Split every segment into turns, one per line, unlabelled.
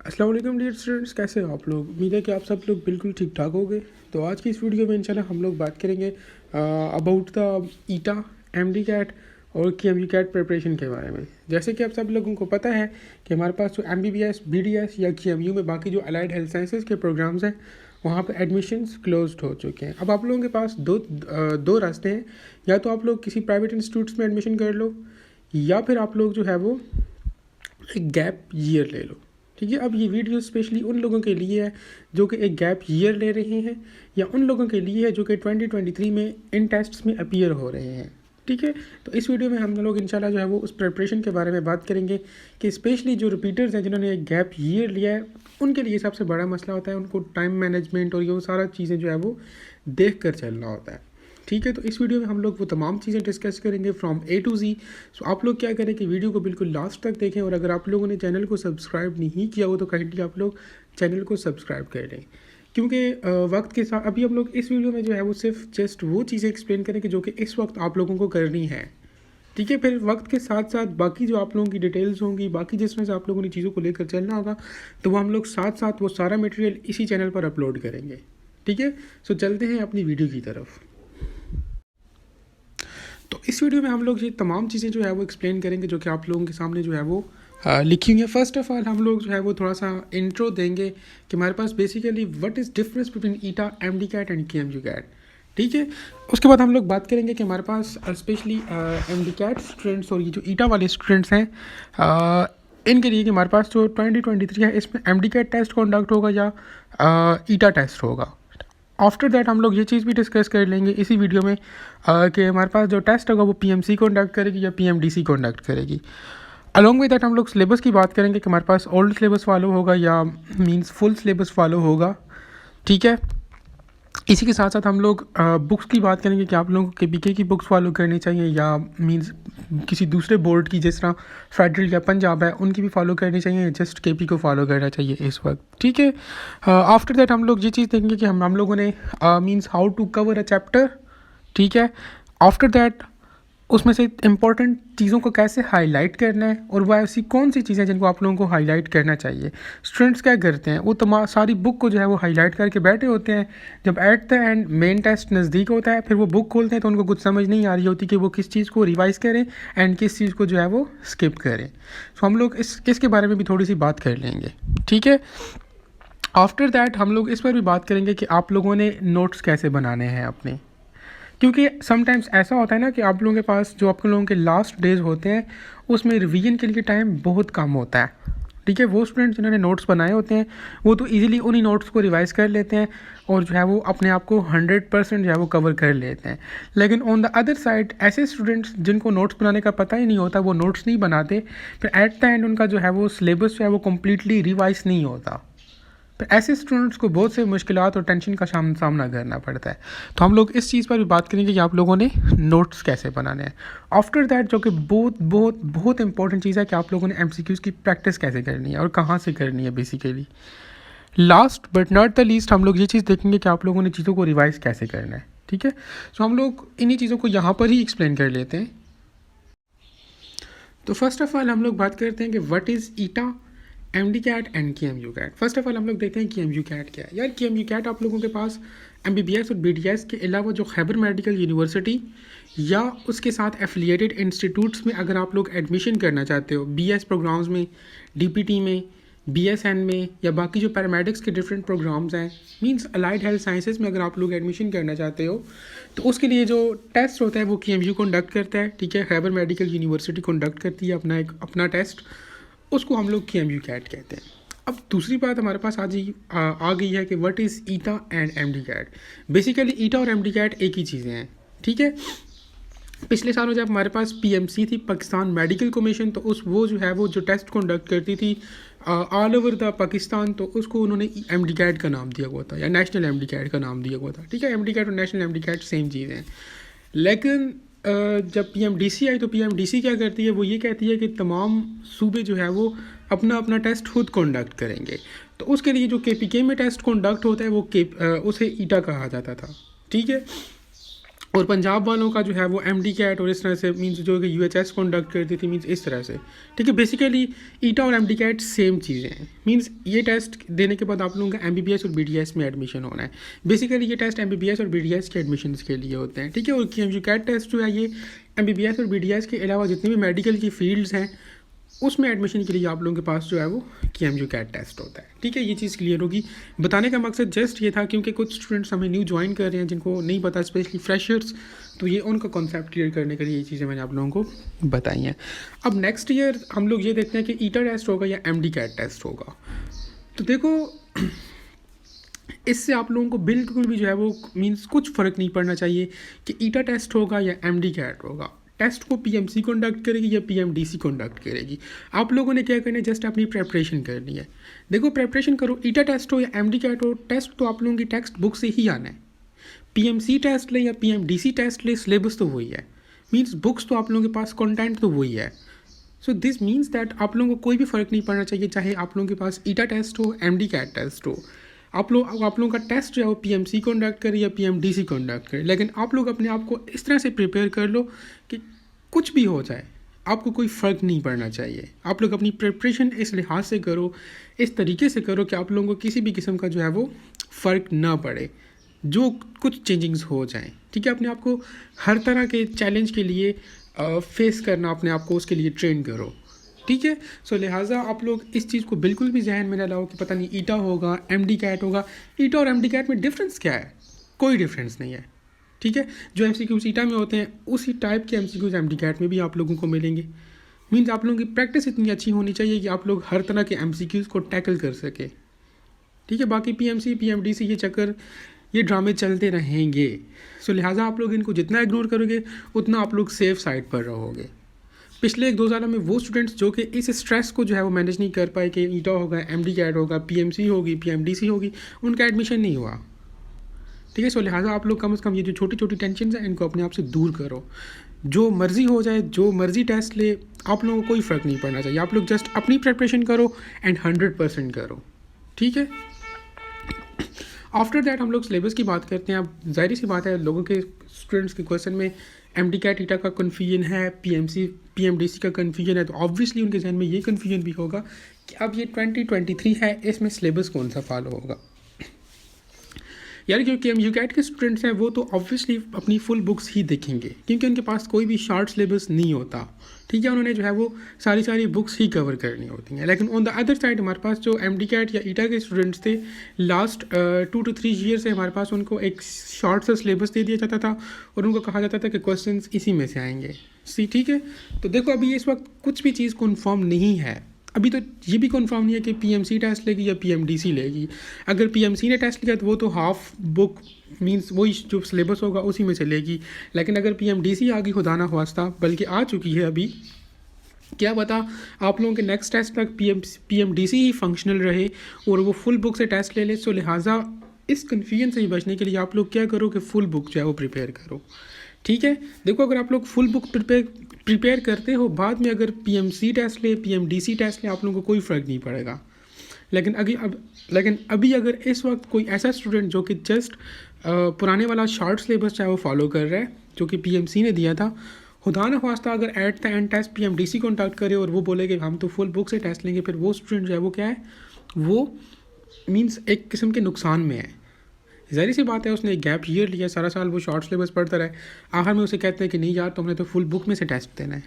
अस्सलाम वालेकुम dear students, कैसे हो आप लोग। उम्मीद है कि आप सब लोग बिल्कुल ठीक ठाक होंगे। तो आज की इस वीडियो में इंशाल्लाह हम लोग बात करेंगे about the ETEA, MD cat और केएमयू कैट प्रिपरेशन के बारे में। जैसे कि आप सब लोगों को पता है कि हमारे पास जो एमबीबीएस, बीडीएस या केएमयू में बाकी जो अलाइड हेल्थ साइंसेज के प्रोग्राम्स हैं वहाँ पे एडमिशन्स क्लोज्ड हो चुके हैं। अब आप लोगों के पास दो रास्ते हैं। या तो आप लोग किसी प्राइवेट इंस्टीट्यूट्स में एडमिशन कर लो, या फिर आप लोग जो है वो एक गैप ईयर ले लो। ठीक है, अब ये वीडियो स्पेशली उन लोगों के लिए है जो कि एक गैप ईयर ले रहे हैं, या उन लोगों के लिए है जो कि 2023 में इन टेस्ट्स में अपीयर हो रहे हैं। ठीक है, तो इस वीडियो में हम लोग इंशाल्लाह जो है वो उस प्रिपरेशन के बारे में बात करेंगे कि स्पेशली जो रिपीटर्स हैं जिन्होंने एक गैप ईयर लिया है उनके लिए सबसे बड़ा मसला होता है, उनको टाइम मैनेजमेंट और ये सारा चीज़ें जो है वो देख कर चलना होता है। ठीक है, तो इस वीडियो में हम लोग वो तमाम चीज़ें डिस्कस करेंगे फ्रॉम ए टू जी। सो आप लोग क्या करें कि वीडियो को बिल्कुल लास्ट तक देखें, और अगर आप लोगों ने चैनल को सब्सक्राइब नहीं किया हो तो काइंडली आप लोग चैनल को सब्सक्राइब कर लें, क्योंकि वक्त के साथ अभी हम लोग इस वीडियो में जो है वो सिर्फ जस्ट वो चीज़ें एक्सप्लेन करेंगे जो कि इस वक्त आप लोगों को करनी है। ठीक है, फिर वक्त के साथ साथ बाकी जो आप लोगों की डिटेल्स होंगी, बाकी जिसमें से आप लोगों ने चीज़ों को लेकर चलना होगा, तो वो हम लोग साथ साथ वो सारा मटेरियल इसी चैनल पर अपलोड करेंगे। ठीक है, सो चलते हैं अपनी वीडियो की तरफ। तो इस वीडियो में हम लोग ये तमाम चीज़ें जो है वो एक्सप्लेन करेंगे जो कि आप लोगों के सामने जो है वो लिखी हुई है। फर्स्ट ऑफ ऑल हम लोग जो है वो थोड़ा सा इंट्रो देंगे कि हमारे पास basically what is difference between ETEA, MD CAT and KMU CAT. ठीक है, उसके बाद हम लोग बात करेंगे कि हमारे पास स्पेशली एमडी कैट स्टूडेंट्स और ये जो ईटा वाले स्टूडेंट्स हैं इनके लिए कि हमारे पास जो 2023 है इसमें एमडी कैट टेस्ट कंडक्ट होगा या ईटा टेस्ट होगा। आफ्टर दैट हम लोग ये चीज़ भी डिस्कस कर लेंगे इसी वीडियो में कि हमारे पास जो टेस्ट होगा वो पीएमसी कंडक्ट करेगी या पीएमडीसी कंडक्ट करेगी। अलॉन्ग विद दैट हम लोग सिलेबस की बात करेंगे कि हमारे पास ओल्ड सिलेबस फॉलो होगा या मींस फुल सिलेबस फॉलो होगा। ठीक है, इसी के साथ साथ हम लोग बुक्स की बात करेंगे कि आप लोगों को केपीके की बुक्स फॉलो करनी चाहिए या मींस किसी दूसरे बोर्ड की जिस तरह फेडरल या पंजाब है उनकी भी फॉलो करनी चाहिए, जस्ट केपी को फॉलो करना चाहिए इस वक्त। ठीक है, आफ्टर दैट हम लोग ये चीज़ देखेंगे कि हम लोगों ने means how to cover a chapter. ठीक है, आफ्टर दैट उसमें से इम्पोर्टेंट चीज़ों को कैसे हाईलाइट करना है और वह ऐसी कौन सी चीज़ें जिनको आप लोगों को हाईलाइट करना चाहिए। स्टूडेंट्स क्या करते हैं, वो सारी बुक को जो है वो हाईलाइट करके बैठे होते हैं। जब at the end main test नज़दीक होता है फिर वो बुक खोलते हैं तो उनको कुछ समझ नहीं आ रही होती कि वो किस चीज़ को रिवाइज़ करें एंड किस चीज़ को जो है वो स्किप करें। तो हम लोग इसके बारे में भी थोड़ी सी बात कर लेंगे। ठीक है, आफ्टर दैट हम लोग इस पर भी बात करेंगे कि आप लोगों ने नोट्स कैसे बनाने हैं अपने, क्योंकि समटाइम्स ऐसा होता है ना कि आप लोगों के पास जो आप लोगों के लास्ट डेज होते हैं उसमें रिवीजन के लिए टाइम बहुत कम होता है। ठीक है, वो स्टूडेंट्स जिन्होंने नोट्स बनाए होते हैं वो तो इजीली उन्हीं नोट्स को रिवाइज कर लेते हैं और जो है वो अपने आप को 100% जो है वो कवर कर लेते हैं। लेकिन ऑन द अदर साइड ऐसे स्टूडेंट्स जिनको नोट्स बनाने का पता ही नहीं होता, वो नोट्स नहीं बनाते, फिर एट द एंड उनका जो है वो सिलेबस जो है वो कम्प्लीटली रिवाइज नहीं होता। तो ऐसे स्टूडेंट्स को बहुत से मुश्किलात और टेंशन का सामना करना पड़ता है। तो हम लोग इस चीज़ पर भी बात करेंगे कि आप लोगों ने नोट्स कैसे बनाने हैं। आफ्टर दैट जो कि बहुत बहुत बहुत इंपॉर्टेंट चीज़ है कि आप लोगों ने एमसीक्यूज़ की प्रैक्टिस कैसे करनी है और कहाँ से करनी है basically. Last but not the least हम लोग ये चीज़ देखेंगे कि आप लोगों ने चीज़ों को रिवाइज़ कैसे करना है। ठीक है, सो हम लोग इन्हीं चीज़ों को यहाँ पर ही एक्सप्लेन कर लेते हैं। तो फर्स्ट ऑफ ऑल हम लोग बात करते हैं कि what is ETEA, MD CAT and KMU CAT. First of all हम लोग देखते हैं केएमयू कैट क्या है। यार केएमयू कैट आप लोगों के पास एमबीबीएस और बीडीएस के अलावा जो खैबर मेडिकल यूनिवर्सिटी या उसके साथ एफिलिएटेड इंस्टीट्यूट्स में अगर आप लोग एडमिशन करना चाहते हो, बीएस प्रोग्राम्स में, डीपीटी में, बीएसएन में या बाकी जो पैरामेडिक्स के डिफरेंट प्रोग्राम्स हैं, मींस अलाइड हेल्थ साइंसेज में अगर आप लोग एडमिशन करना चाहते हो तो उसके लिए जो टेस्ट होता है वो केएमयू कंडक्ट करता है। ठीक है, खैबर मेडिकल यूनिवर्सिटी कंडक्ट करती है अपना टेस्ट, उसको हम लोग केएमयू कैट कहते हैं। अब दूसरी बात हमारे पास आ गई है कि what is ETEA and MD CAT. Basically ETEA और एमडी कैट एक ही चीज़ें हैं। ठीक है, पिछले सालों जब हमारे पास पीएमसी थी, पाकिस्तान मेडिकल कमीशन, तो वो जो है वो जो टेस्ट कंडक्ट करती थी ऑल ओवर द पाकिस्तान, तो उसको उन्होंने एमडी कैट का नाम दिया हुआ था या नेशनल एमडी कैट का नाम दिया हुआ था। ठीक है, एमडी कैट और नेशनल एमडी कैट सेम चीज़ हैं। लेकिन जब पीएमडीसी आई तो पीएमडीसी क्या करती है, वो ये कहती है कि तमाम सूबे जो है वो अपना अपना टेस्ट खुद कंडक्ट करेंगे। तो उसके लिए जो केपीके में टेस्ट कंडक्ट होता है वो उसे ईटा कहा जाता था। ठीक है, और पंजाब वालों का जो है वो एम डी कैट और इस तरह से मीन्स जो कि UHS कंडक्ट करती थी मीन्स इस तरह से। ठीक है, बेसिकली ईटा और एम डी कैट सेम चीज़ें हैं। मीन्स ये टेस्ट देने के बाद आप लोगों का MBBS और BDS में एडमिशन होना है। बेसिकली ये टेस्ट MBBS और BDS के एडमिशन के लिए होते हैं। ठीक है, और KMU कैट टेस्ट जो है ये MBBS और BDS के अलावा जितनी भी मेडिकल की फील्ड्स हैं उसमें एडमिशन के लिए आप लोगों के पास जो है वो KMU कैट टेस्ट होता है। ठीक है, ये चीज़ क्लियर होगी। बताने का मकसद जस्ट ये था क्योंकि कुछ स्टूडेंट्स हमें न्यू ज्वाइन कर रहे हैं जिनको नहीं पता, स्पेशली फ्रेशर्स, तो ये उनका कॉन्सेप्ट क्लियर करने के लिए ये चीज़ें मैंने आप लोगों को बताई हैं। अब नेक्स्ट ईयर हम लोग ये देखते हैं कि ईटा टेस्ट होगा या MD कैट टेस्ट होगा। तो देखो इससे आप लोगों को बिल्कुल भी जो है वो मीन्स कुछ फ़र्क नहीं पड़ना चाहिए कि ईटा टेस्ट होगा या MD कैट होगा। टेस्ट को PMC कंडक्ट करेगी या PMDC कंडक्ट करेगी। आप लोगों ने क्या करना है, जस्ट अपनी प्रेपरेशन करनी है। देखो प्रेपरेशन करो, ईटा टेस्ट हो या MD कैट हो, टेस्ट तो आप लोगों की टेक्स्ट बुक से ही आना है। PMC टेस्ट ले या PMDC टेस्ट ले, सिलेबस तो वही है। मीन्स बुक्स तो आप लोगों के पास, कंटेंट तो वही है। सो दिस मीन्स दैट आप लोगों को कोई भी फ़र्क नहीं पड़ना चाहिए, चाहे आप लोगों के पास ईटा टेस्ट हो, MD कैट टेस्ट हो। आप लोगों का टेस्ट जो है वो PMC कंडक्ट करे या PMDC कंडक्ट करे, लेकिन आप लोग अपने आप को इस तरह से प्रिपेयर कर लो कि कुछ भी हो जाए आपको कोई फ़र्क नहीं पड़ना चाहिए। आप लोग अपनी प्रिपरेशन इस लिहाज से करो, इस तरीके से करो कि आप लोगों को किसी भी किस्म का जो है वो फ़र्क ना पड़े, जो कुछ चेंजिंग्स हो जाएं। ठीक है, अपने आप को हर तरह के चैलेंज के लिए फेस करना, अपने आप को उसके लिए ट्रेन करो। ठीक है, सो लिहाजा आप लोग इस चीज़ को बिल्कुल भी जहन में ना लाओ कि पता नहीं ईटा होगा MD कैट होगा। ईटा और MD कैट में डिफरेंस क्या है? कोई डिफरेंस नहीं है। ठीक है, जो MCQs ईटा में होते हैं उसी टाइप के MCQs MD कैट में भी आप लोगों को मिलेंगे। मीन्स आप लोगों की प्रैक्टिस इतनी अच्छी होनी चाहिए कि आप लोग हर तरह के MCQs को टैकल कर सके। ठीक है, बाकी PMC PMDC ये चक्कर, ये ड्रामे चलते रहेंगे। सो लिहाजा आप लोग इनको जितना इग्नोर करोगे उतना आप लोग सेफ साइड पर रहोगे। पिछले 1-2 सालों में वो स्टूडेंट्स जो कि इस स्ट्रेस को जो है वो मैनेज नहीं कर पाए कि ईटा होगा, MD कैट होगा, PMC होगी, PMDC होगी, उनका एडमिशन नहीं हुआ। ठीक है, सो लिहाजा आप लोग कम से कम ये जो छोटी छोटी टेंशन है इनको अपने आप से दूर करो। जो मर्ज़ी हो जाए, जो मर्ज़ी टेस्ट ले, आप लोगों को कोई फ़र्क नहीं पड़ना चाहिए। आप लोग जस्ट अपनी प्रिपरेशन करो एंड 100% करो। ठीक है, आफ्टर दैट हम लोग सिलेबस की बात करते हैं। अब ज़ाहिर सी बात है, लोगों के स्टूडेंट्स के क्वेश्चन में MD कैट ईटा का कन्फ्यूजन है, PMC PMDC का कन्फ्यूजन है, तो ऑब्वियसली उनके जहन में ये कन्फ्यूजन भी होगा कि अब ये 2023 है, इसमें सिलेबस कौन सा फॉलो होगा। यार जो KMU कैट के स्टूडेंट्स हैं वो तो ऑब्वियसली अपनी फुल बुक्स ही देखेंगे क्योंकि उनके पास कोई भी शॉर्ट सिलेबस नहीं होता। ठीक है, उन्होंने जो है वो सारी बुक्स ही कवर करनी होती हैं। लेकिन ऑन द अदर साइड हमारे पास जो MD कैट या ईटा के स्टूडेंट्स थे, लास्ट 2 to 3 ईयर से हमारे पास उनको एक शॉर्ट सा सिलेबस दे दिया जाता था और उनको कहा जाता था कि क्वेश्चंस इसी में से आएंगे। ठीक है, तो देखो अभी इस वक्त कुछ भी चीज़ कन्फर्म नहीं है। अभी तो ये भी कंफर्म नहीं है कि PMC टेस्ट लेगी या PMDC लेगी। अगर PMC ने टेस्ट लिया तो वो तो हाफ बुक मींस वही जो सिलेबस होगा उसी में से लेगी। लेकिन अगर PMDC आ गई, खुदा ना ख्वास्ता, बल्कि आ चुकी है अभी, क्या पता आप लोगों के नेक्स्ट टेस्ट तक PMDC ही फंक्शनल रहे और वो फुल बुक से टेस्ट ले ले। सो लिहाजा इस कन्फ्यूजन से ही बचने के लिए आप लोग क्या करो कि फुल बुक जो है वो प्रिपेयर करो। ठीक है, देखो अगर आप लोग फुल बुक प्रिपेयर करते हो, बाद में अगर PMC टेस्ट ले, PMDC टेस्ट ले, आप लोगों को कोई फ़र्क नहीं पड़ेगा। लेकिन अभी अगर इस वक्त कोई ऐसा स्टूडेंट जो कि जस्ट पुराने वाला शॉर्ट सिलेबस चाहे वो फॉलो कर रहा है जो कि PMC ने दिया था, खुदा न ख्वास्ता अगर at the end test PMDC contact करे और वो बोले कि हम तो फुल बुक से टेस्ट लेंगे, फिर वो स्टूडेंट जो है वो क्या है, वो मीन्स एक किस्म के नुकसान में है। ज़ाहिर सी बात है, उसने एक गैप ईयर लिया, सारा साल वो शॉर्ट सिलेबस पढ़ता रहे, आखिर में उसे कहते हैं कि नहीं यार तुमने तो फुल बुक में से टेस्ट देना है।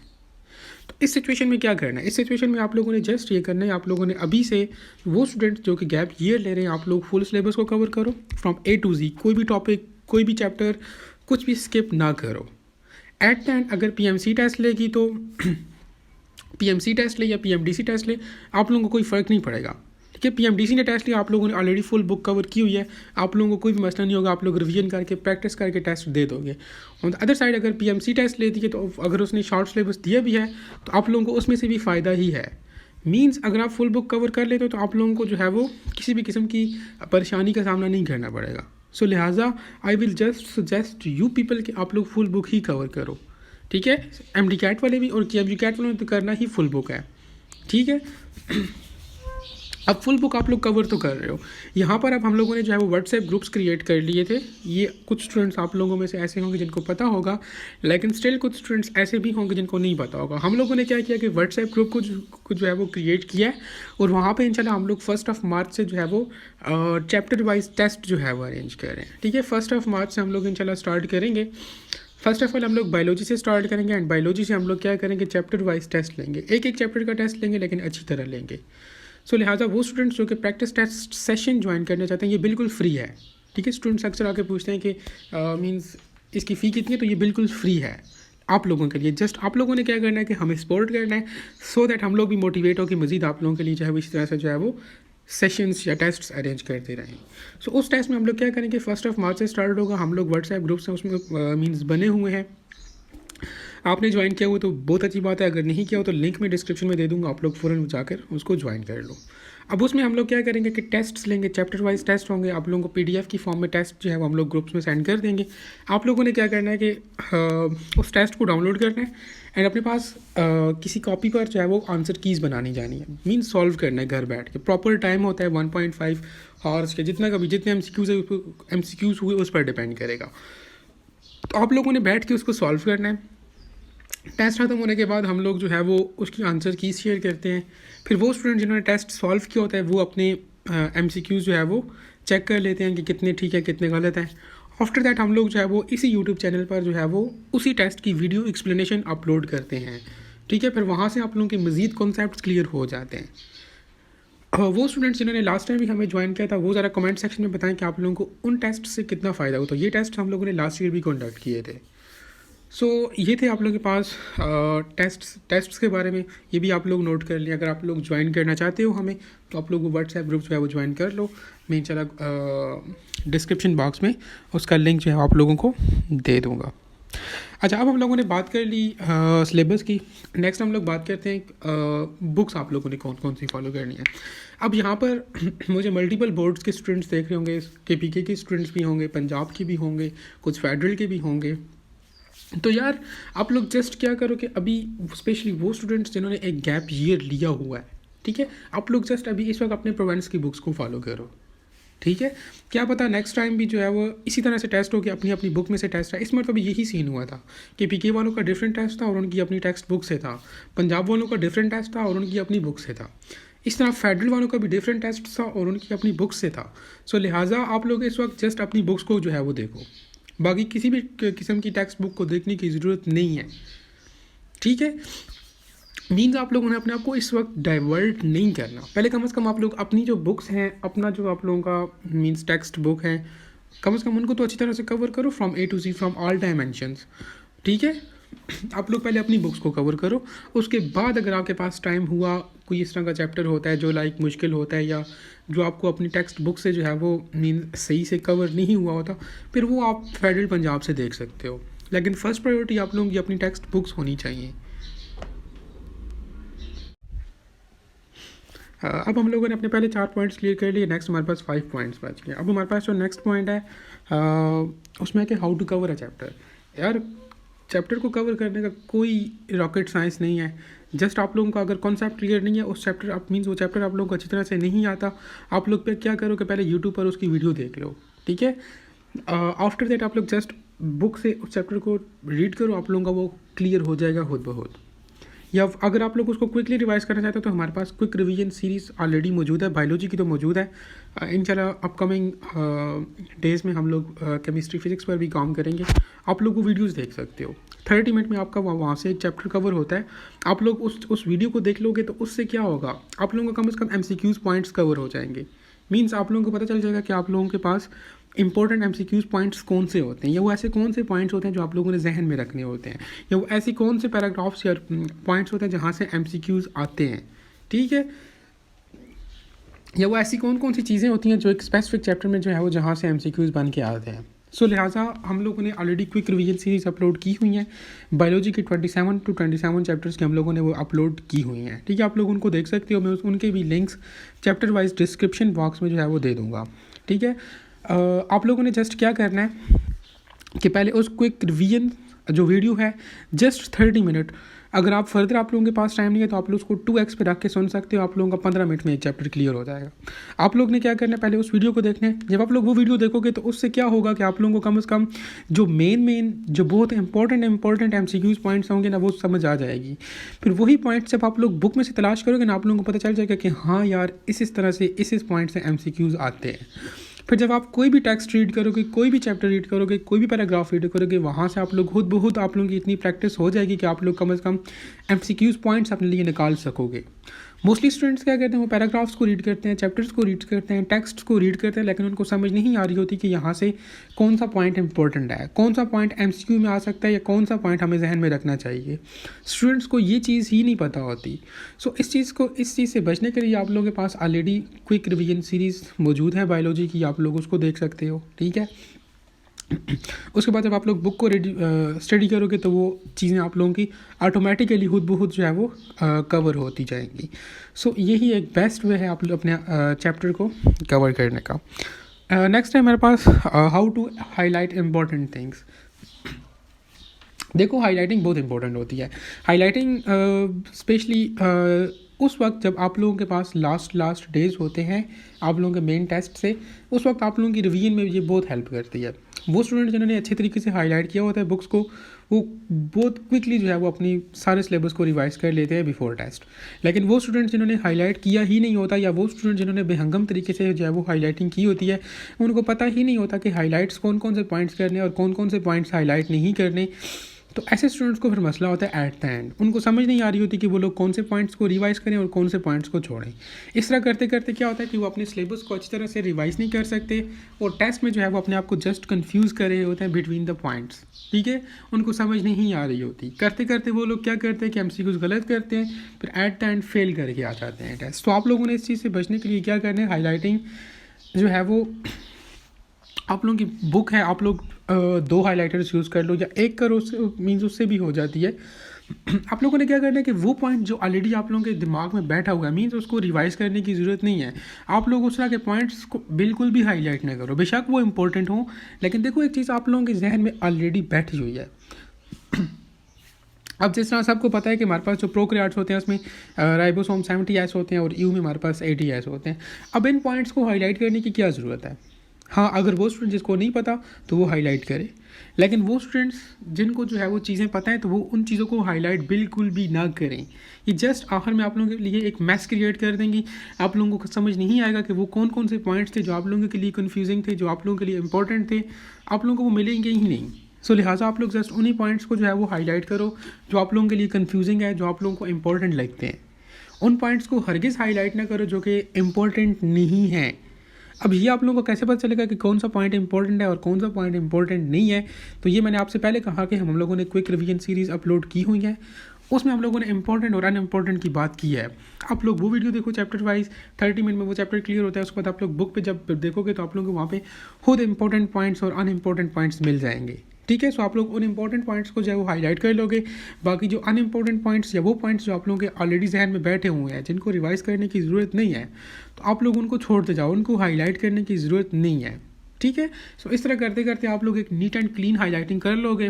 तो इस सिचुएशन में क्या करना है? इस सिचुएशन में आप लोगों ने जस्ट ये करना है, आप लोगों ने अभी से वो स्टूडेंट जो कि गैप ईयर ले रहे हैं, आप लोग फुल सिलेबस को कवर करो फ्रॉम A to Z। कोई भी टॉपिक, कोई भी चैप्टर, कुछ भी स्किप ना करो। एट द एंड अगर PMC टेस्ट लेगी तो PMC टेस्ट ले या PMDC टेस्ट ले, आप लोगों को कोई फ़र्क नहीं पड़ेगा। ठीक है, PMDC ने टेस्ट लिया, आप लोगों ने ऑलरेडी फुल बुक कवर की हुई है, आप लोगों को कोई भी मसला नहीं होगा, आप लोग रिवीजन करके प्रैक्टिस करके टेस्ट दे दोगे। ऑन द अदर साइड अगर PMC टेस्ट लेती है तो अगर उसने शॉर्ट सिलेबस दिया भी है तो आप लोगों को उसमें से भी फ़ायदा ही है। मीन्स अगर आप फुल बुक कवर कर लेते हो तो आप लोगों को जो है वो किसी भी किस्म की परेशानी का सामना नहीं करना पड़ेगा। सो लिहाजा I will just suggest you people कि आप लोग फुल बुक ही कवर करो। ठीक है, MD कैट वाले भी और KMU कैट वालों ने तो करना ही फुल बुक है। ठीक है, अब फुल बुक आप लोग कवर तो कर रहे हो। यहाँ पर अब हम लोगों ने जो है वो व्हाट्सएप ग्रुप्स क्रिएट कर लिए थे। ये कुछ स्टूडेंट्स आप लोगों में से ऐसे होंगे जिनको पता होगा, लेकिन स्टिल कुछ स्टूडेंट्स ऐसे भी होंगे जिनको नहीं पता होगा। हम लोगों ने क्या किया कि व्हाट्सएप ग्रुप को जो है वो क्रिएट किया है, और वहाँ पे इंशाल्लाह हम लोग 1 मार्च से जो है वो चैप्टर वाइज टेस्ट जो है वो अरेंज कर रहे हैं। ठीक है, 1 मार्च से हम लोग इंशाल्लाह स्टार्ट करेंगे। फर्स्ट ऑफ ऑल हम लोग बायोलॉजी से स्टार्ट करेंगे, एंड बायोलॉजी से हम लोग क्या करेंगे, चैप्टर वाइज टेस्ट लेंगे। एक एक चैप्टर का टेस्ट लेंगे, लेकिन अच्छी तरह लेंगे। सो लिहाजा वो स्टूडेंट्स जो कि प्रैक्टिस टेस्ट सेशन ज्वाइन करना चाहते हैं, ये बिल्कुल फ्री है। ठीक है, स्टूडेंट्स अक्सर आके पूछते हैं कि मींस इसकी फ़ी कितनी है, तो ये बिल्कुल फ्री है आप लोगों के लिए। जस्ट आप लोगों ने क्या करना है कि हमें सपोर्ट करना है, सो दैट हम लोग भी मोटिवेट हो कि मज़ीद आप लोगों के लिए जो है वो इस तरह से जो है वो सेशंस या टेस्ट्स अरेंज करते रहें। सो उस टेस्ट में हम लोग क्या करेंगे, 1 मार्च से स्टार्ट होगा। हम लोग व्हाट्सएप ग्रुप्स हैं उसमें मींस बने हुए हैं। आपने ज्वाइन किया हुआ तो बहुत अच्छी बात है, अगर नहीं किया हो तो लिंक में डिस्क्रिप्शन में दे दूंगा, आप लोग फ़ौरन जाकर उसको ज्वाइन कर लो। अब उसमें हम लोग क्या करेंगे कि टेस्ट्स लेंगे, चैप्टर वाइज टेस्ट होंगे। आप लोगों को पीडीएफ की फॉर्म में टेस्ट जो है वो हम लोग ग्रुप्स में सेंड कर देंगे। आप लोगों ने क्या करना है कि उस टेस्ट को डाउनलोड करना है, एंड अपने पास किसी कॉपी पर जो है वो आंसर कीज़ बनानी जानी है, मीन्स सॉल्व करना है घर बैठ के। प्रॉपर टाइम होता है 1.5 आवर्स के, जितना कभी जितने एमसीक्यूज़ हुए उस पर डिपेंड करेगा। तो आप लोगों ने बैठ के उसको सॉल्व करना है। टेस्ट ख़त्म होने के बाद हम लोग जो है वो उसकी आंसर की शेयर करते हैं। फिर वो स्टूडेंट जिन्होंने टेस्ट सॉल्व किया होता है वो अपने एमसीक्यूज़ जो है वो चेक कर लेते हैं कि कितने ठीक है कितने गलत हैं। आफ्टर दैट हम लोग जो है वो इसी यूट्यूब चैनल पर जो है वो उसी टेस्ट की वीडियो एक्सप्लेनेशन अपलोड करते हैं। ठीक है, फिर वहाँ से आप लोगों के मज़ीद कॉन्सेप्ट्स क्लियर हो जाते हैं। वो स्टूडेंट्स जिन्होंने लास्ट टाइम भी हमें ज्वाइन किया था वो ज़रा कमेंट सेक्शन में बताएं कि आप लोगों को उन टेस्ट से कितना फ़ायदा हो। तो ये टेस्ट हम लोगों ने लास्ट ईयर भी कंडक्ट किए थे। सो ये थे आप लोगों के पास टेस्ट्स के बारे में। ये भी आप लोग नोट कर लें। अगर आप लोग ज्वाइन करना चाहते हो हमें, तो आप लोग व्हाट्सएप ग्रुप जो है वो ज्वाइन कर लो। मैं इंशाल्लाह डिस्क्रिप्शन बॉक्स में उसका लिंक जो है आप लोगों को दे दूँगा। अच्छा, अब हम लोगों ने बात कर ली सिलेबस की। नेक्स्ट हम लोग बात करते हैं बुक्स आप लोगों ने कौन कौन सी फॉलो करनी है। अब यहाँ पर मुझे मल्टीपल बोर्ड्स के स्टूडेंट्स देख रहे होंगे, KPK के स्टूडेंट्स भी होंगे, पंजाब के भी होंगे, कुछ फेडरल के भी होंगे। तो यार आप लोग जस्ट क्या करो कि अभी स्पेशली वो स्टूडेंट्स जिन्होंने एक गैप ईयर लिया हुआ है, ठीक है, आप लोग जस्ट अभी इस वक्त अपने प्रोवेंस की बुक्स को फॉलो करो। ठीक है, क्या पता नेक्स्ट टाइम भी जो है वो इसी तरह से टेस्ट हो कि अपनी अपनी बुक में से टेस्ट है। इस मरतबा भी यही सीन हुआ था कि PK वालों का डिफरेंट टेस्ट था और उनकी अपनी टेक्स्ट बुक से था, पंजाब वालों का डिफरेंट टेस्ट था और उनकी अपनी बुक से था, इस तरह फेडरल वालों का भी डिफरेंट टेस्ट था और उनकी अपनी बुक से था। सो लिहाजा आप लोग इस वक्त जस्ट अपनी बुक्स को जो है वो देखो, बाकी किसी भी किस्म की टेक्स्ट बुक को देखने की ज़रूरत नहीं है। ठीक है, मीन्स आप लोगों ने अपने आप को इस वक्त डाइवर्ट नहीं करना। पहले कम से कम आप लोग अपनी जो बुक्स हैं, अपना जो आप लोगों का मीन्स टेक्स्ट बुक है, कम से कम उनको तो अच्छी तरह से कवर करो from A to Z, from all dimensions. ठीक है, आप लोग पहले अपनी बुक्स को कवर करो। उसके बाद अगर आपके पास टाइम हुआ, कोई इस तरह का चैप्टर होता है जो लाइक मुश्किल होता है या जो आपको अपनी टेक्स्ट बुक से जो है वो मीन सही से कवर नहीं हुआ होता, फिर वो आप फेडरल पंजाब से देख सकते हो। लेकिन फ़र्स्ट प्रायोरिटी आप लोगों की अपनी टेक्स्ट बुक्स होनी चाहिए। अब हम लोगों ने अपने पहले 4 पॉइंट्स क्लियर कर लिए। नेक्स्ट हमारे पास 5 पॉइंट्स बच गए। अब हमारे पास जो नेक्स्ट पॉइंट है उसमें है कि how to cover a chapter. यार चैप्टर को कवर करने का कोई रॉकेट साइंस नहीं है। जस्ट आप लोगों का अगर कॉन्सेप्ट क्लियर नहीं है उस चैप्टर आप मीन्स वो चैप्टर आप लोगों को अच्छी तरह से नहीं आता, आप लोग पे क्या करो कि पहले यूट्यूब पर उसकी वीडियो देख लो। ठीक है, आफ्टर दैट आप लोग जस्ट बुक से उस चैप्टर को रीड करो, आप लोगों का वो क्लियर हो जाएगा खुद ब खुद। या अगर आप लोग उसको क्विकली रिवाइज करना चाहते हो तो हमारे पास क्विक रिवीजन सीरीज़ ऑलरेडी मौजूद है, बायोलॉजी की तो मौजूद है। इंशाल्लाह अपकमिंग डेज़ में हम लोग केमिस्ट्री फिजिक्स पर भी काम करेंगे। आप लोग वो वीडियोस देख सकते हो। 30 मिनट में आपका वहाँ से एक चैप्टर कवर होता है। आप लोग उस वीडियो को देख लोगे तो उससे क्या होगा, आप लोगों का कम से कम MCQs पॉइंट्स कवर हो जाएंगे। मीन्स आप लोगों को पता चल जाएगा कि आप लोगों के पास इंपॉर्टेंट MCQs पॉइंट्स कौन से होते हैं, या वो ऐसे कौन से पॉइंट्स होते हैं जो आप लोगों ने जहन में रखने होते हैं, या वो ऐसी कौन से पैराग्राफ्स या पॉइंट्स होते हैं जहाँ से MCQs आते हैं। ठीक है, या वो ऐसी कौन कौन सी चीज़ें होती हैं जो एक स्पेसिफिक चैप्टर में जो है वो जहाँ से MCQs बन के आते हैं। सो लिहाजा हम लोगों ने already quick revision series upload की हुई हैं। बायोलॉजी की 27 to 27 चैप्टर्स की हम लोगों ने वो अपलोड की हुई हैं। ठीक है, आप लोग उनको देख सकते हो। मैं उनके भी links chapter wise description box में जो है वो दे दूँगा। ठीक है, आप लोगों ने जस्ट क्या करना है कि पहले उस क्विक रिवीजन जो वीडियो है जस्ट 30 मिनट अगर आप फर्दर आप लोगों के पास टाइम नहीं है तो आप लोग उसको 2x पे रख के सुन सकते हो, आप लोगों का 15 मिनट में एक चैप्टर क्लियर हो जाएगा। आप लोग ने क्या करना है, पहले उस वीडियो को देखना है। जब आप लोग वो वीडियो देखोगे तो उससे क्या होगा कि आप लोगों को कम से कम जो मेन जो बहुत इंपॉर्टेंट MCQs पॉइंट्स होंगे ना वो समझ आ जाएगी। फिर वही पॉइंट्स जब आप लोग बुक में से तलाश करोगे ना, आप लोगों को पता चल जाएगा कि हाँ यार इस तरह से इस पॉइंट से MCQs आते हैं। फिर जब आप कोई भी टेक्स्ट रीड करोगे, कोई भी चैप्टर रीड करोगे, कोई भी पैराग्राफ रीड करोगे, वहाँ से आप लोग खुद ब खुद आप लोगों की इतनी प्रैक्टिस हो जाएगी कि आप लोग कम से कम MCQs पॉइंट्स अपने लिए निकाल सकोगे। मोस्टली स्टूडेंट्स क्या करते हैं, वो पैराग्राफ्स को रीड करते हैं, चैप्टर्स को रीड करते हैं, टेक्स्ट को रीड करते हैं, लेकिन उनको समझ नहीं आ रही होती कि यहाँ से कौन सा पॉइंट इंपॉर्टेंट है, कौन सा पॉइंट MCQ में आ सकता है या कौन सा पॉइंट हमें जहन में रखना चाहिए। स्टूडेंट्स को ये चीज़ ही नहीं पता होती। सो इस चीज़ से बचने के लिए आप लोगों के पास ऑलरेडी क्विक रिवीजन सीरीज़ मौजूद है बायोलॉजी की, आप लोग उसको देख सकते हो, ठीक है। उसके बाद जब आप लोग बुक को स्टडी करोगे तो वो चीज़ें आप लोगों की ऑटोमेटिकली खुद ब खुद जो है वो कवर होती जाएंगी। सो यही एक बेस्ट वे है आप लोग अपने चैप्टर को कवर करने का। नेक्स्ट है मेरे पास how to highlight important things. देखो हाईलाइटिंग बहुत इंपॉर्टेंट होती है। हाईलाइटिंग स्पेशली उस वक्त जब आप लोगों के पास लास्ट डेज होते हैं आप लोगों के मेन टेस्ट से, उस वक्त आप लोगों की रिवीजन में ये बहुत हेल्प करती है। वो स्टूडेंट जिन्होंने अच्छे तरीके से हाईलाइट किया होता है बुक्स को, वो बहुत क्विकली जो है वो अपनी सारे सिलेबस को रिवाइज कर लेते हैं बिफोर टेस्ट। लेकिन वो स्टूडेंट जिन्होंने हाईलाइट किया ही नहीं होता, या वो स्टूडेंट जिन्होंने बेहंगम तरीके से जो है वो हाईलाइटिंग की होती है, उनको पता ही नहीं होता कि हाईलाइट्स कौन कौन से पॉइंट्स करने और कौन कौन से पॉइंट्स हाईलाइट नहीं करने। तो ऐसे स्टूडेंट्स को फिर मसला होता है एट द एंड, उनको समझ नहीं आ रही होती कि वो लोग कौन से पॉइंट्स को रिवाइज करें और कौन से पॉइंट्स को छोड़ें। इस तरह करते करते क्या होता है कि वो अपने सिलेबस को अच्छी तरह से रिवाइज नहीं कर सकते और टेस्ट में जो है वो अपने आप को जस्ट कंफ्यूज कर रहे होते हैं बिटवीन द पॉइंट्स, ठीक है। उनको समझ नहीं आ रही होती, करते करते वो लोग क्या करते हैं कि MCQs गलत करते हैं, फिर एट द एंड फेल करके आ जाते हैं टेस्ट। तो आप लोगों ने इस चीज़ से बचने के लिए क्या करना है, हाईलाइटिंग जो है वो आप लोगों की बुक है, आप लोग 2 हाइलाइटर्स यूज़ कर लो या एक करो, उससे मीन्स उससे भी हो जाती है। आप लोगों ने क्या करना है कि वो पॉइंट जो ऑलरेडी आप लोगों के दिमाग में बैठा हुआ है, मीन्स उसको रिवाइज करने की ज़रूरत नहीं है। आप लोग उस तरह के पॉइंट्स को बिल्कुल भी हाईलाइट ना करो, बेशक वो इंपॉर्टेंट हो, लेकिन देखो एक चीज़ आप लोगों के जहन में ऑलरेडी बैठी हुई है। अब जिस तरह सबको पता है कि हमारे पास जो प्रोकैरियोट्स होते हैं उसमें राइबोसोम 70S होते हैं और यू में हमारे पास 80S होते हैं। अब इन पॉइंट्स को हाईलाइट करने की क्या ज़रूरत है? हाँ, अगर वो स्टूडेंट जिसको नहीं पता तो वो हाईलाइट करे, लेकिन वो स्टूडेंट्स जिनको जो है वो चीज़ें पता है तो वो उन चीज़ों को हाईलाइट बिल्कुल भी ना करें। ये जस्ट आखिर में आप लोगों के लिए एक मैस क्रिएट कर देंगी। आप लोगों को समझ नहीं आएगा कि वो कौन कौन से पॉइंट्स थे जो आप लोगों के लिए कन्फ्यूजिंग थे, जो आप लोगों के लिए इंपॉर्टेंट थे, आप लोगों को वो मिलेंगे ही नहीं। सो लिहाजा आप लोग जस्ट उन्हीं पॉइंट्स को जो है वो हाईलाइट करो जो आप लोगों के लिए कन्फ्यूजिंग है, जो आप लोगों को इंपॉर्टेंट लगते हैं। उन पॉइंट्स को हरगिज़ हाईलाइट ना करो जो कि इम्पोर्टेंट नहीं है। अब ये आप लोगों को कैसे पता चलेगा कि कौन सा पॉइंट इंपॉर्टेंट है और कौन सा पॉइंट इंपॉर्टेंट नहीं है? तो ये मैंने आपसे पहले कहा कि हम लोगों ने क्विक रिवीजन सीरीज़ अपलोड की हुई है, उसमें हम लोगों ने इंपॉर्टेंट और अनइम्पॉर्टेंट की बात की है। आप लोग वो वीडियो देखो चैप्टर वाइज, 30 मिनट में वो चैप्टर क्लियर होता है। उसके बाद आप लोग बुक पे जब देखोगे तो आप लोगों को वहाँ पे खुद इंपॉर्टेंट पॉइंट्स और अनइम्पॉर्टेंट पॉइंट्स मिल जाएंगे, ठीक है। सो आप लोग उन इंपॉर्टेंट पॉइंट्स को जो है वो हाईलाइट कर लोगे, बाकी जो अनइम्पॉर्टेंट पॉइंट्स या वो पॉइंट्स जो आप लोगों के ऑलरेडी जहन में बैठे हुए हैं जिनको रिवाइज करने की ज़रूरत नहीं है, तो आप लोग उनको छोड़ते जाओ, उनको हाईलाइट करने की ज़रूरत नहीं है, ठीक है। सो इस तरह करते करते आप लोग एक नीट एंड क्लीन हाईलाइटिंग कर लोगे।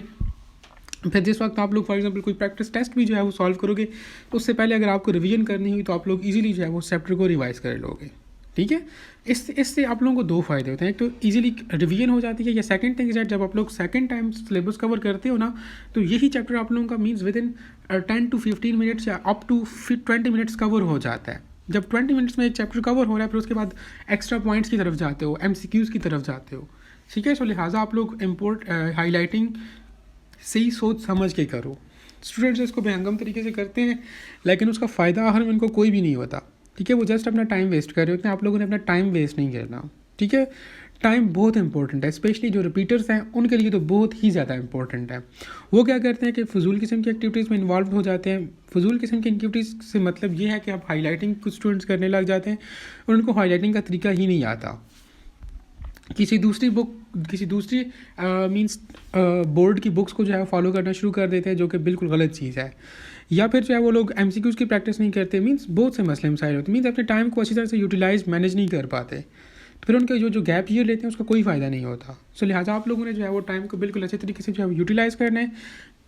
फिर जिस वक्त आप लोग फॉर एग्जांपल कोई प्रैक्टिस टेस्ट भी जो है वो सॉल्व करोगे तो उससे पहले अगर आपको रिवीजन करनी हुई तो आप लोग इजीली जो है वो चैप्टर को रिवाइज कर लोगे, ठीक है। इससे आप लोगों को 2 फ़ायदे होते हैं, एक तो इजीली रिवीजन हो जाती है, या सेकंड थिंग इज दैट जब आप लोग सेकंड टाइम सिलेबस कवर करते हो ना तो यही चैप्टर आप लोगों का means with in 10 to 15 minutes या अप टू 20 मिनट्स कवर हो जाता है। जब 20 मिनट्स में एक चैप्टर कवर हो रहा है फिर उसके बाद एक्स्ट्रा पॉइंट्स की तरफ जाते हो, MCQs की तरफ जाते हो, ठीक है। सो लिहाजा आप लोग हाईलाइटिंग सही सोच समझ के करो। स्टूडेंट्स इसको बेहंगम तरीके से करते हैं लेकिन उसका फ़ायदा आखिर में उनको कोई भी नहीं होता, ठीक है। वो जस्ट अपना टाइम वेस्ट कर रहे होते हैं, आप लोगों ने अपना टाइम वेस्ट नहीं करना, ठीक है। टाइम बहुत इंपॉर्टेंट है, स्पेशली जो रिपीटर्स हैं उनके लिए तो बहुत ही ज़्यादा इंपॉर्टेंट है। वो क्या करते हैं कि फजूल किस्म की एक्टिविटीज़ में इन्वॉल्व हो जाते हैं। फजूल किस्म की एक्टिविटीज़ से मतलब ये है कि आप हाईलाइटिंग कुछ स्टूडेंट्स करने लग जाते हैं और उनको हाईलाइटिंग का तरीका ही नहीं आता। किसी दूसरी मींस बोर्ड की बुक्स को जो है फॉलो करना शुरू कर देते हैं जो कि बिल्कुल गलत चीज़ है। या फिर जो है वो लोग MCQs की प्रैक्टिस नहीं करते, मींस बहुत से मसले मसाइल होते हैं, मींस अपने टाइम को अच्छी तरह से यूटिलाइज मैनेज नहीं कर पाते, तो फिर उनके जो गैप ईयर लेते हैं उसका कोई फ़ायदा नहीं होता। सो लिहाजा आप लोगों ने जो है वो टाइम को बिल्कुल अच्छे तरीके से जो है यूटिलाइज़ करना है।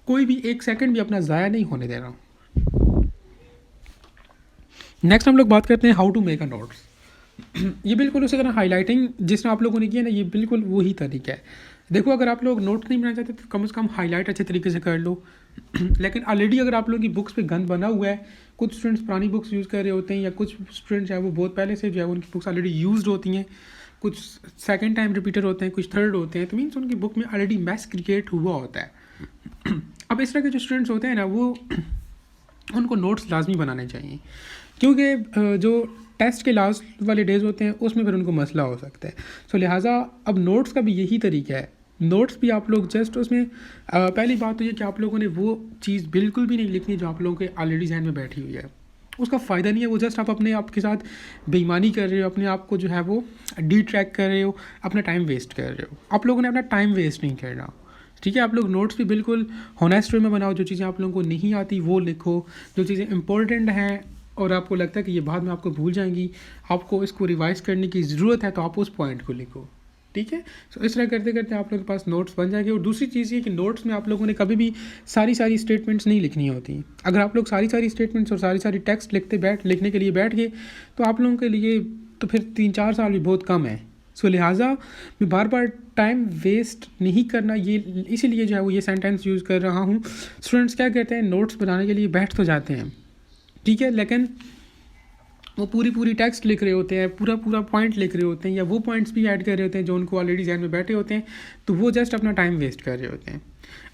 कोई भी एक सेकंड भी अपना ज़ाया नहीं होने देना। नेक्स्ट हम लोग बात करते हैं how to make a notes. ये बिल्कुल उसी तरह हाईलाइटिंग जिसमें आप लोगों ने किया ना, ये बिल्कुल वही तरीका है। देखो, अगर आप लोग नोट नहीं बनाना चाहते तो कम से कम हाईलाइट अच्छे तरीके से कर लो। लेकिन ऑलरेडी अगर आप लोगों की बुक्स पे गंद बना हुआ है, कुछ स्टूडेंट्स पुरानी बुक्स यूज़ कर रहे होते हैं, या कुछ स्टूडेंट्स जो है वो बहुत पहले से जो है उनकी बुक्स ऑलरेडी यूज्ड होती हैं, कुछ सेकंड टाइम रिपीटर होते हैं, कुछ थर्ड होते हैं, तो मीन्स उनकी बुक में ऑलरेडी मैस क्रिएट हुआ होता है। अब इस तरह के जो स्टूडेंट्स होते हैं ना, वो उनको नोट्स लाजमी बनाने चाहिए, क्योंकि जो टेस्ट के लास्ट वाले डेज़ होते हैं उसमें फिर उनको मसला हो सकता है। सो लिहाजा अब नोट्स का भी यही तरीका है। नोट्स भी आप लोग जस्ट उसमें पहली बात तो ये कि आप लोगों ने वो चीज़ बिल्कुल भी नहीं लिखनी जो आप लोगों के ऑलरेडी जहन में बैठी हुई है, उसका फ़ायदा नहीं है। वो जस्ट आप अपने आप के साथ बेईमानी कर रहे हो, अपने आप को जो है वो डिट्रैक्ट कर रहे हो, अपना टाइम वेस्ट कर रहे हो। आप लोगों ने अपना टाइम वेस्ट नहीं करना, ठीक है। आप लोग नोट्स भी बिल्कुल होनेस्ट वे में बनाओ, जो चीज़ें आप लोगों को नहीं आती वो लिखो, जो चीज़ें इंपॉर्टेंट हैं और आपको लगता है कि ये बाद में आपको भूल जाएंगी, आपको इसको रिवाइज़ करने की ज़रूरत है, तो आप उस पॉइंट को लिखो, ठीक है। सो इस तरह करते करते आप लोगों के पास नोट्स बन जाएंगे। और दूसरी चीज़ ये कि नोट्स में आप लोगों ने कभी भी सारी स्टेटमेंट्स नहीं लिखनी होती। अगर आप लोग सारी स्टेटमेंट्स और सारी टेक्स्ट लिखने के लिए बैठ गए तो आप लोगों के लिए तो फिर 3-4 साल भी बहुत कम है। सो लिहाजा मैं बार बार टाइम वेस्ट नहीं करना, ये इसीलिए जो है वो ये सेंटेंस यूज़ कर रहा हूँ। स्टूडेंट्स क्या कहते हैं, नोट्स बनाने के लिए बैठ तो जाते हैं, ठीक है, लेकिन वो पूरी टेक्स्ट लिख रहे होते हैं, पूरा पॉइंट लिख रहे होते हैं, या वो पॉइंट्स भी ऐड कर रहे होते हैं जो उनको ऑलरेडी जहन में बैठे होते हैं, तो वो जस्ट अपना टाइम वेस्ट कर रहे होते हैं।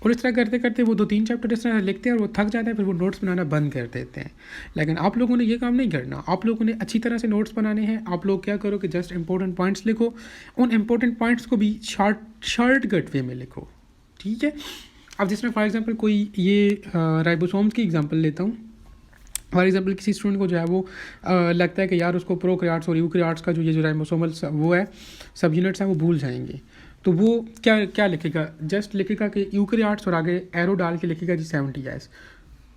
और इस तरह करते करते वो 2-3 चैप्टर इस तरह लिखते हैं और वो थक जाते हैं, फिर वो नोट्स बनाना बंद कर देते हैं। लेकिन आप लोगों ने ये काम नहीं करना, आप लोगों ने अच्छी तरह से नोट्स बनाने हैं। आप लोग क्या करो कि जस्ट इंपॉर्टेंट पॉइंट्स लिखो, उन इंपॉर्टेंट पॉइंट्स को भी शॉर्टकट वे में लिखो, ठीक है। अब जिसमें फॉर एग्जांपल कोई ये राइबोसोम्स की एग्जांपल लेता हूँ। फॉर एग्जांपल किसी स्टूडेंट को जो है वो लगता है कि यार उसको प्रोकैरियोट्स और यूकैरियोट्स का जो ये जो राइबोसोमल वो है सब यूनिट्स हैं वो भूल जाएंगे, तो वो क्या लिखेगा, जस्ट लिखेगा कि यूकैरियोट्स और आगे एरो डाल के लिखेगा जी 70s,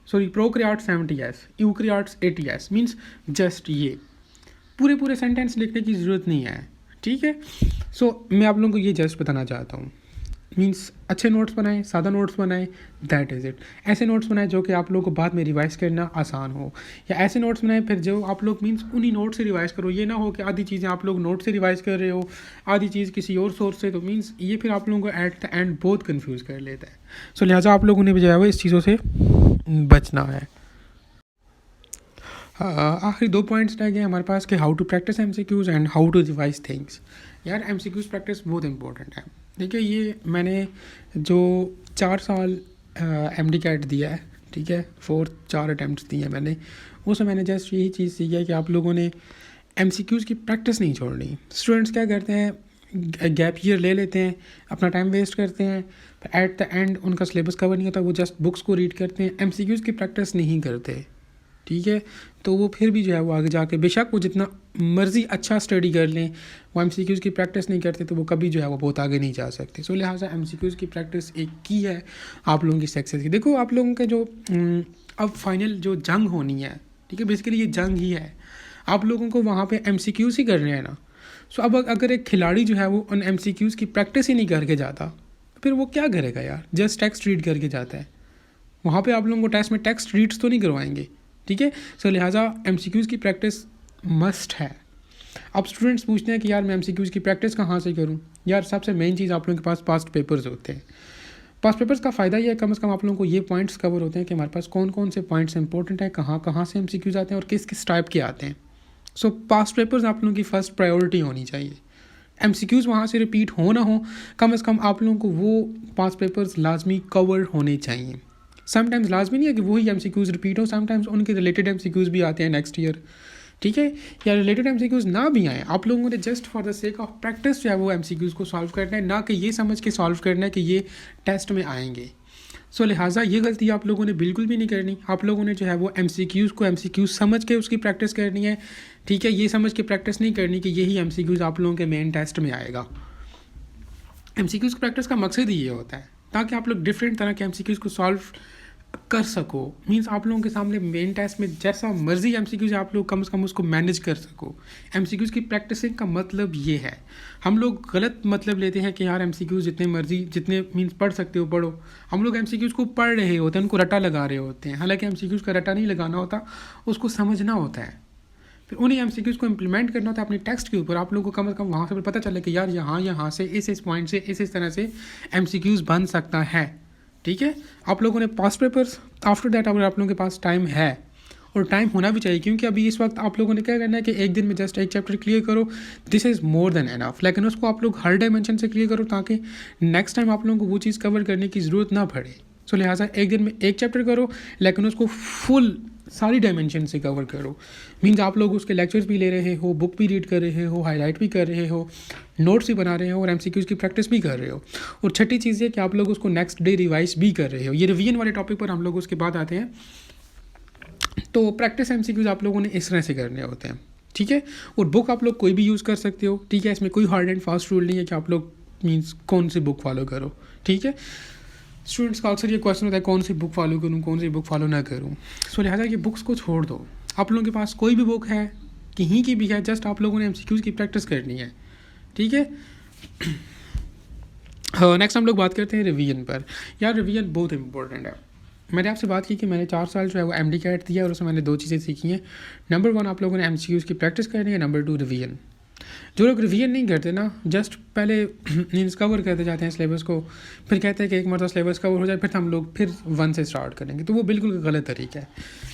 sorry prokaryotes 70s, eukaryotes 80s, means just ये पूरे सेंटेंस लिखने की ज़रूरत नहीं है, ठीक है। सो मैं आप लोगों को ये जस्ट बताना चाहता हूँ, मीन्स अच्छे नोट्स बनाएं, सादा नोट्स बनाएं, दैट इज़ इट। ऐसे नोट्स बनाएं जो कि आप लोगों को बाद में रिवाइज़ करना आसान हो, या ऐसे नोट्स बनाएं फिर जो आप लोग मीन्स उन्हीं नोट से रिवाइज़ करो। ये ना हो कि आधी चीज़ें आप लोग नोट से रिवाइज़ कर रहे हो, आधी चीज़ किसी और सोर्स से, तो मीन्स ये फिर आप लोगों को एट द एंड बहुत कन्फ्यूज़ कर लेता है। सो लिहाजा आप लोगों ने भी जो है वो इस चीज़ों से बचना है। आखिरी 2 पॉइंट्स रह गए हमारे पास कि how to practice MCQs and how to revise things. यार MCQs प्रैक्टिस बहुत इंपॉर्टेंट है। देखिए, ये मैंने जो 4 साल MD कैट दिया है, ठीक है, 4 अटैम्प्ट्स दिए हैं मैंने, उसमें मैंने जस्ट यही चीज़ सीखी है कि आप लोगों ने MCQs की प्रैक्टिस नहीं छोड़नी। स्टूडेंट्स क्या करते हैं, गैप ईयर ले लेते हैं, अपना टाइम वेस्ट करते हैं, एट द एंड उनका सिलेबस कवर नहीं होता, वो जस्ट बुक्स को रीड करते हैं, MCQs की प्रैक्टिस नहीं करते, ठीक है। तो वो फिर भी जो है वो आगे जाके बेशक वो जितना मर्ज़ी अच्छा स्टडी कर लें, वो MCQs की प्रैक्टिस नहीं करते तो वो कभी जो है वो बहुत आगे नहीं जा सकते। सो लिहाजा MCQs की प्रैक्टिस एक की है आप लोगों की सक्सेस की। देखो, आप लोगों के जो अब फाइनल जो जंग होनी है, ठीक है, बेसिकली ये जंग ही है, आप लोगों को वहाँ पे MCQs ही करने हैं ना। सो अब अगर एक खिलाड़ी जो है वो उन MCQs की प्रैक्टिस ही नहीं करके जाता, फिर वो क्या करेगा यार, जस्ट टेक्स्ट रीड करके जाता है। वहाँ पे आप लोगों को टेस्ट में टेक्स्ट रीड्स तो नहीं करवाएंगे, ठीक है। सो लिहाजा MCQs की प्रैक्टिस मस्ट है। अब स्टूडेंट्स पूछते हैं कि यार मैं MCQs की प्रैक्टिस कहाँ से करूँ। यार सबसे मेन चीज़ आप लोगों के पास पास्ट पेपर्स होते हैं। पास्ट पेपर्स का फ़ायदा ये है, कम से कम आप लोगों को ये पॉइंट्स कवर होते हैं कि हमारे पास कौन कौन से पॉइंट्स इंपॉर्टेंट हैं, कहाँ से MCQs आते हैं और किस किस टाइप के आते हैं। सो पास्ट पेपर्स आप लोगों की फ़र्स्ट प्रायोरिटी होनी चाहिए। MCQs वहाँ से रिपीट हो ना हो, कम से कम आप लोगों को वो पास्ट पेपर्स लाजमी कवर होने चाहिए। समटाइम्स लाजमी नहीं है कि वही MCQs रिपीट हो, समटाइम्स उनके रिलेटेड MCQs भी आते हैं नेक्स्ट ईयर, ठीक है, या रिलेटेड MCQs ना भी आए, आप लोगों ने just for the sake of practice जो है वो MCQs को सॉल्व करना है, ना कि ये समझ के सॉल्व करना है कि ये टेस्ट में आएंगे। सो लिहाजा ये गलती आप लोगों ने बिल्कुल भी नहीं करनी। आप लोगों ने जो है वो MCQs को MCQs समझ के उसकी प्रैक्टिस करनी है, ठीक है, ये समझ के प्रैक्टिस नहीं करनी कि यही MCQs आप लोगों के मेन टेस्ट में आएगा। MCQs की प्रैक्टिस का मकसद ही ये होता है ताकि आप लोग डिफरेंट तरह के MCQs को सॉल्व कर सको। मीन्स आप लोगों के सामने मेन टेस्ट में जैसा मर्जी एमसीक्यूज आप लोग कम से कम उसको मैनेज कर सको। एमसीक्यूज की प्रैक्टिसिंग का मतलब ये है। हम लोग गलत मतलब लेते हैं कि यार एमसीक्यूज जितने मर्जी जितने मीन्स पढ़ सकते हो पढ़ो। हम लोग एमसीक्यूज को पढ़ रहे होते हैं, उनको रटा लगा रहे होते हैं। हालांकि एमसीक्यूज का रटा नहीं लगाना होता, उसको समझना होता है। फिर उन्हीं एमसीक्यूज को इम्प्लीमेंट करना होता है अपने टेक्स्ट के ऊपर। आप लोगों को कम से कम वहाँ से पता चले कि यार यहाँ से इस पॉइंट से इस तरह से एमसीक्यूज बन सकता है। ठीक है, आप लोगों ने पास्ट पेपर्स आफ्टर दैट अगर आप लोगों के पास टाइम है, और टाइम होना भी चाहिए, क्योंकि अभी इस वक्त आप लोगों ने क्या करना है कि एक दिन में जस्ट एक चैप्टर क्लियर करो, this is more than enough. लेकिन उसको आप लोग हर डायमेंशन से क्लियर करो ताकि नेक्स्ट टाइम आप लोगों को वो चीज़ कवर करने की ज़रूरत ना पड़े। सो लिहाजा एक दिन में एक चैप्टर करो, लेकिन उसको फुल सारी डायमेंशन से कवर करो। मीन्स आप लोग उसके लेक्चर्स भी ले रहे हो, बुक भी रीड कर रहे हो, हाईलाइट भी कर रहे हो, नोट्स भी बना रहे हो, और एमसीक्यूज़ की प्रैक्टिस भी कर रहे हो। और छठी चीज़ ये कि आप लोग उसको नेक्स्ट डे रिवाइज भी कर रहे हो। ये रिवीजन वाले टॉपिक पर हम लोग उसके बाद आते हैं। तो प्रैक्टिस एमसीक्यूज़ आप लोगों ने इस तरह से करने होते हैं। ठीक है, और बुक आप लोग कोई भी यूज़ कर सकते हो। ठीक है, इसमें कोई हार्ड एंड फास्ट रूल नहीं है कि आप लोग मीन्स कौन सी बुक फॉलो करो। ठीक है, स्टूडेंट्स का अक्सर ये क्वेश्चन होता है कौन सी बुक फॉलो करूँ, कौन सी बुक फॉलो ना करूँ। सो लिहाजा ये बुक्स को छोड़ दो। आप लोगों के पास कोई भी बुक है, कहीं की भी है, जस्ट आप लोगों ने एमसीक्यूज़ की प्रैक्टिस करनी है। ठीक है, नेक्स्ट हम लोग बात करते हैं रिवीजन पर। यार रिवीजन बहुत इंपॉर्टेंट है। मैंने आपसे बात की कि मैंने 4 साल जो है वो एमडी कैट दिया, और उसमें मैंने 2 चीज़ें सीखी हैं। नंबर 1 आप लोगों ने एमसीक्यूज़ की प्रैक्टिस करनी है, नंबर 2 रिवीजन। जो लोग रिवीजन नहीं करते ना, जस्ट पहले मीन्स कवर करते जाते हैं सिलेबस को, फिर कहते हैं कि एक मरतबा सिलेबस कवर हो जाए फिर हम लोग फिर 1 से स्टार्ट करेंगे, तो वो बिल्कुल गलत तरीका है।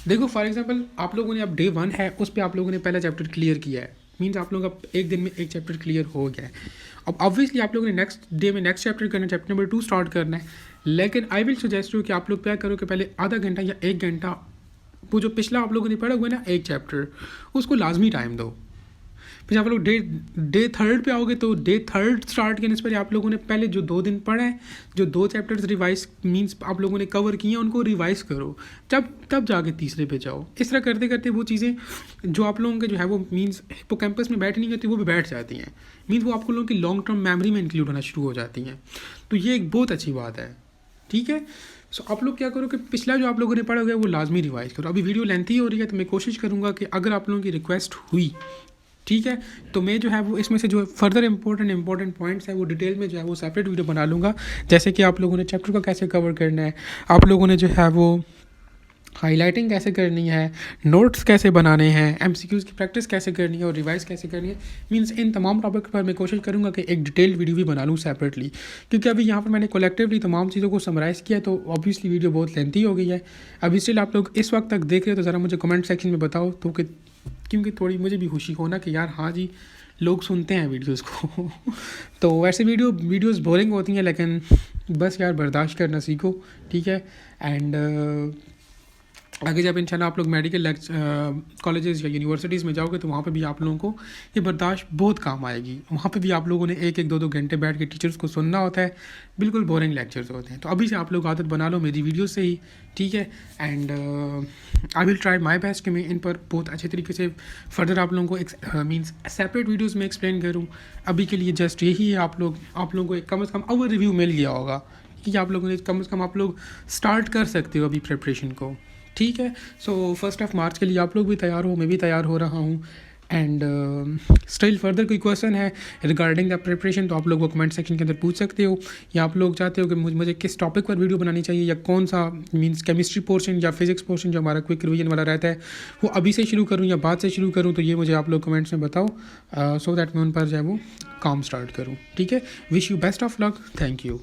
देखो फॉर एग्जांपल आप लोगों ने अब डे 1 है, उस पर आप लोगों ने पहला चैप्टर क्लियर किया है। मीन्स आप लोग अब एक दिन में एक चैप्टर क्लियर हो गया है। अब ऑब्वियसली आप लोगों ने नेक्स्ट डे में नेक्स्ट चैप्टर करना है, चैप्टर नंबर 2 स्टार्ट करना है। लेकिन आई विल सजेस्ट यू कि आप लोग क्या करो कि पहले आधा घंटा या 1 घंटा वो जो पिछला आप लोगों ने पढ़ा हुआ है ना एक चैप्टर, उसको लाजमी टाइम दो। फिर आप लोग डे 3 पे आओगे तो डे 3 स्टार्ट करने से पहले आप लोगों ने पहले जो 2 दिन पढ़ा है, जो 2 चैप्टर्स रिवाइज मीन्स आप लोगों ने कवर किए हैं, उनको रिवाइज करो, तब जाके तीसरे पे जाओ। इस तरह करते करते वो चीज़ें जो आप लोगों के जो है वो मीन्स हिप्पोकैम्पस में बैठ नहीं करती, वो भी बैठ जाती हैं। मीन्स वो आप लोगों की लॉन्ग टर्म मेमोरी में इंक्लूड होना शुरू हो जाती हैं। तो ये एक बहुत अच्छी बात है। ठीक है, सो आप लोग क्या करो कि पिछला जो आप लोगों ने पढ़ा गया वो लाजमी रिवाइज करो। अभी वीडियो लेंथी हो रही है तो मैं कोशिश करूँगा कि अगर आप लोगों की रिक्वेस्ट हुई, ठीक है, तो मैं जो है वो इसमें से जो फर्दर इंपॉर्टेंट पॉइंट्स है वो डिटेल में जो है वो सेपरेट वीडियो बना लूँगा। जैसे कि आप लोगों ने चैप्टर को कैसे कवर करना है, आप लोगों ने जो है वो हाईलाइटिंग कैसे करनी है, नोट्स कैसे बनाने हैं, एमसीक्यूज़ की प्रैक्टिस कैसे करनी है और रिवाइज कैसे करनी है। मीन्स इन तमाम टॉपिक पर मैं कोशिश करूँगा कि एक डिटेल्ड वीडियो भी बना लूँ सेपरेटली, क्योंकि अभी यहाँ पर मैंने कलेक्टिवली तमाम चीज़ों को समराइज़ किया तो ऑब्वियसली वीडियो बहुत लेंथी हो गई है। अभी स्टिल आप लोग इस वक्त तक देख रहे हो तो ज़रा मुझे कमेंट सेक्शन में बताओ, तो कि क्योंकि थोड़ी मुझे भी खुशी होना कि यार हाँ जी लोग सुनते हैं वीडियोज़ को तो वैसे वीडियोज़ बोरिंग होती हैं, लेकिन बस यार बर्दाश्त करना सीखो। ठीक है, एंड आगे जब इंशाल्लाह आप लोग मेडिकल कॉलेजेस या यूनिवर्सिटीज़ में जाओगे तो वहाँ पे भी आप लोगों को ये बर्दाश्त बहुत काम आएगी। वहाँ पे भी आप लोगों ने 1-2 घंटे बैठ के टीचर्स को सुनना होता है, बिल्कुल बोरिंग लेक्चर्स होते हैं। तो अभी से आप लोग आदत बना लो मेरी वीडियो से ही। ठीक है, and I will try my best कि मैं इन पर बहुत अच्छे तरीके से फर्दर आप लोगों को मीन्स सेपरेट वीडियोज़ में एक्सप्लेन करूँ। अभी के लिए जस्ट यही है, आप लोगों को एक कम से कम ओवर रिव्यू मिल गया होगा कि आप लोगों ने कम से कम आप लोग स्टार्ट कर सकते हो अभी प्रिपरेशन को। ठीक है, सो 1 मार्च के लिए आप लोग भी तैयार हो, मैं भी तैयार हो रहा हूँ। एंड स्टिल फर्दर कोई क्वेश्चन है रिगार्डिंग द प्रिपरेशन तो आप लोग वो कमेंट सेक्शन के अंदर पूछ सकते हो, या आप लोग चाहते हो कि मुझे किस टॉपिक पर वीडियो बनानी चाहिए, या कौन सा मींस केमिस्ट्री पोर्शन या फिजिक्स पोर्शन जो हमारा क्विक रिवीजन वाला रहता है वो अभी से शुरू करूँ या बाद से शुरू करूँ, तो ये मुझे आप लोग कमेंट्स में बताओ सो दैट मैं उन पर जो है वो काम स्टार्ट करूँ। ठीक है, wish you best of luck, thank you.